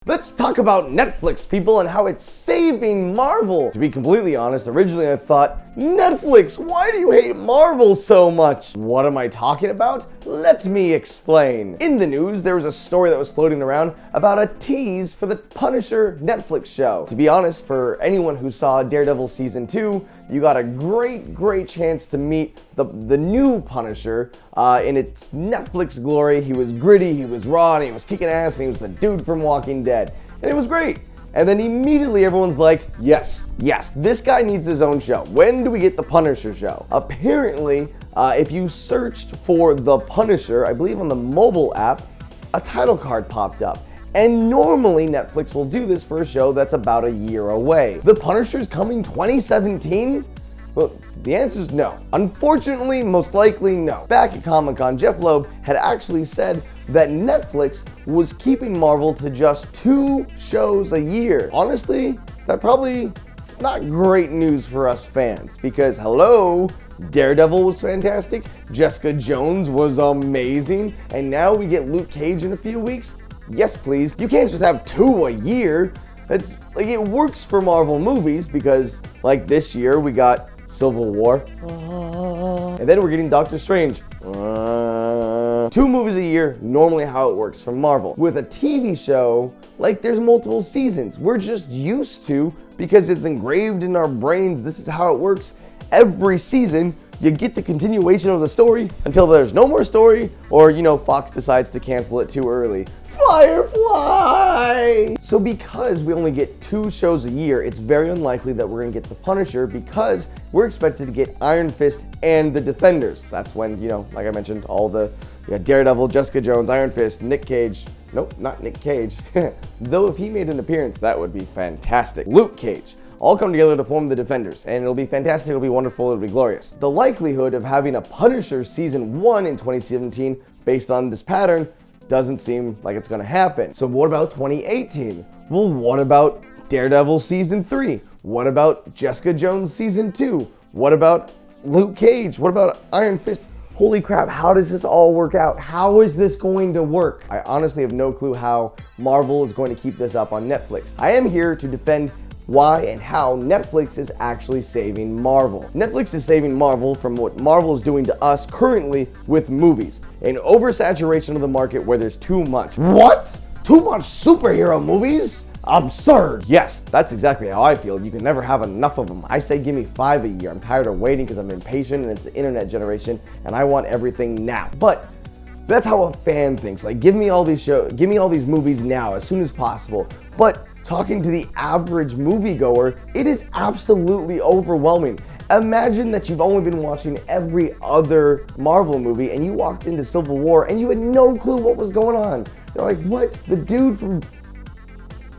Let's talk about Netflix, people, and how it's saving Marvel. To be completely honest, originally I thought, Netflix, why do you hate Marvel so much? What am I talking about? Let me explain. In the news, there was a story that was floating around about a tease for the Punisher Netflix show. To be honest, for anyone who saw Daredevil Season 2, you got a great chance to meet the new Punisher in its Netflix glory. He was gritty, he was raw, and he was kicking ass, and he was the dude from Walking Dead. And it was great. And then immediately everyone's like, yes, this guy needs his own show. When do we get the Punisher show? Apparently, if you searched for the Punisher, I believe on the mobile app, a title card popped up. And normally Netflix will do this for a show that's about a year away. The Punisher's coming 2017? Well, the answer is no. Unfortunately, most likely no. Back at Comic-Con, Jeff Loeb had actually said that Netflix was keeping Marvel to just 2 shows a year. Honestly, it's not great news for us fans because hello, Daredevil was fantastic, Jessica Jones was amazing, and now we get Luke Cage in a few weeks? Yes, please. You can't just have 2 a year. It's like it works for Marvel movies because like this year we got Civil War, and then we're getting Doctor Strange. 2 movies a year, normally how it works for Marvel. With a TV show, like there's multiple seasons. We're just used to, because it's engraved in our brains, this is how it works. Every season, you get the continuation of the story until there's no more story, or Fox decides to cancel it too early. Firefly! So because we only get 2 shows a year, it's very unlikely that we're gonna get the Punisher because we're expected to get Iron Fist and the Defenders. That's when, like I mentioned, Daredevil, Jessica Jones, Iron Fist, Nick Cage. Nope, not Nick Cage. Though if he made an appearance, that would be fantastic. Luke Cage. All come together to form the Defenders, and it'll be fantastic, it'll be wonderful, it'll be glorious. The likelihood of having a Punisher Season 1 in 2017, based on this pattern, doesn't seem like it's gonna happen. So what about 2018? Well, what about Daredevil Season 3? What about Jessica Jones Season 2? What about Luke Cage? What about Iron Fist? Holy crap, how does this all work out? How is this going to work? I honestly have no clue how Marvel is going to keep this up on Netflix. I am here to defend why and how Netflix is actually saving Marvel. Netflix is saving Marvel from what Marvel is doing to us currently with movies. An oversaturation of the market where there's too much. What? Too much superhero movies? Absurd. Yes, that's exactly how I feel. You can never have enough of them. I say give me 5 a year. I'm tired of waiting because I'm impatient and it's the internet generation and I want everything now. But that's how a fan thinks. Like give me all these movies now as soon as possible. But talking to the average moviegoer, it is absolutely overwhelming. Imagine that you've only been watching every other Marvel movie and you walked into Civil War and you had no clue what was going on. You're like, what? The dude from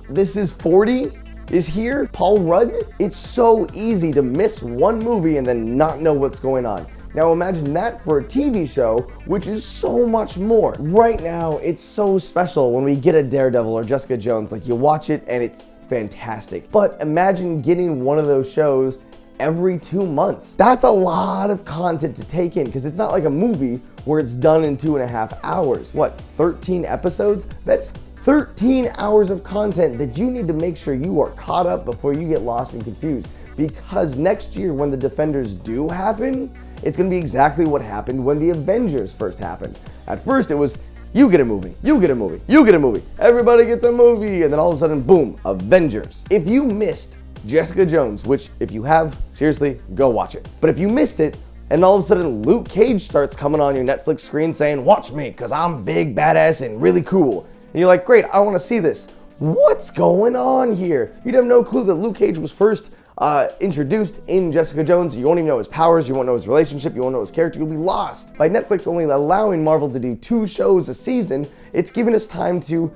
This Is 40 is here? Paul Rudd? It's so easy to miss one movie and then not know what's going on. Now imagine that for a TV show, which is so much more. Right now, it's so special when we get a Daredevil or Jessica Jones. Like you watch it and it's fantastic. But imagine getting one of those shows every 2 months. That's a lot of content to take in because it's not like a movie where it's done in 2.5 hours. What, 13 episodes? That's 13 hours of content that you need to make sure you are caught up before you get lost and confused. Because next year when the Defenders do happen, it's gonna be exactly what happened when the Avengers first happened. At first it was, you get a movie, you get a movie, you get a movie, everybody gets a movie, and then all of a sudden, boom, Avengers. If you missed Jessica Jones, which if you have, seriously, go watch it. But if you missed it, and all of a sudden Luke Cage starts coming on your Netflix screen saying, watch me, cause I'm big, badass, and really cool. And you're like, great, I wanna see this. What's going on here? You'd have no clue that Luke Cage was first introduced in Jessica Jones. You won't even know his powers, you won't know his relationship, you won't know his character, you'll be lost. By Netflix only allowing Marvel to do 2 shows a season, it's given us time to,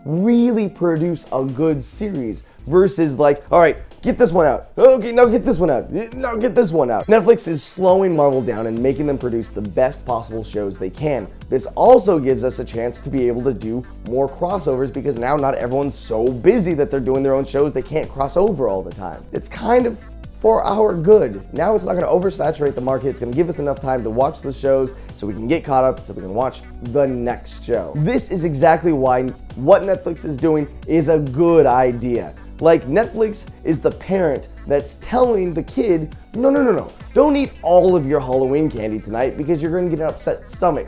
really produce a good series versus like, all right, get this one out. Okay, now get this one out. Now get this one out. Netflix is slowing Marvel down and making them produce the best possible shows they can. This also gives us a chance to be able to do more crossovers because now not everyone's so busy that they're doing their own shows, they can't cross over all the time. It's kind of for our good. Now it's not going to oversaturate the market. It's going to give us enough time to watch the shows so we can get caught up, so we can watch the next show. This is exactly why what Netflix is doing is a good idea. Like, Netflix is the parent that's telling the kid, no, don't eat all of your Halloween candy tonight because you're going to get an upset stomach.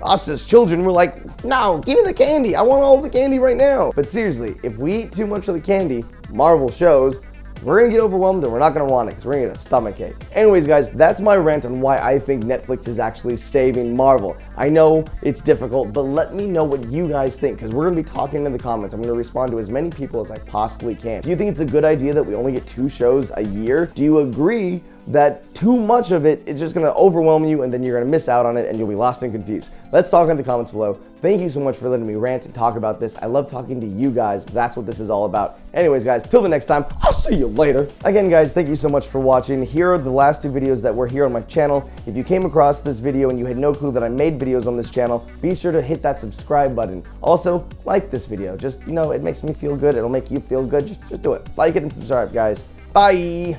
Us as children, we're like, no, give me the candy. I want all of the candy right now. But seriously, if we eat too much of the candy, Marvel shows, we're gonna get overwhelmed and we're not gonna want it because we're gonna get a stomach ache. Anyways, guys, that's my rant on why I think Netflix is actually saving Marvel. I know it's difficult, but let me know what you guys think because we're gonna be talking in the comments. I'm gonna respond to as many people as I possibly can. Do you think it's a good idea that we only get 2 shows a year? Do you agree that too much of it is just gonna overwhelm you and then you're gonna miss out on it and you'll be lost and confused? Let's talk in the comments below. Thank you so much for letting me rant and talk about this. I love talking to you guys. That's what this is all about. Anyways, guys, till the next time, I'll see you later. Again, guys, thank you so much for watching. Here are the last 2 videos that were here on my channel. If you came across this video and you had no clue that I made videos on this channel, be sure to hit that subscribe button. Also, like this video. Just, it makes me feel good. It'll make you feel good. Just do it. Like it and subscribe, guys. Bye.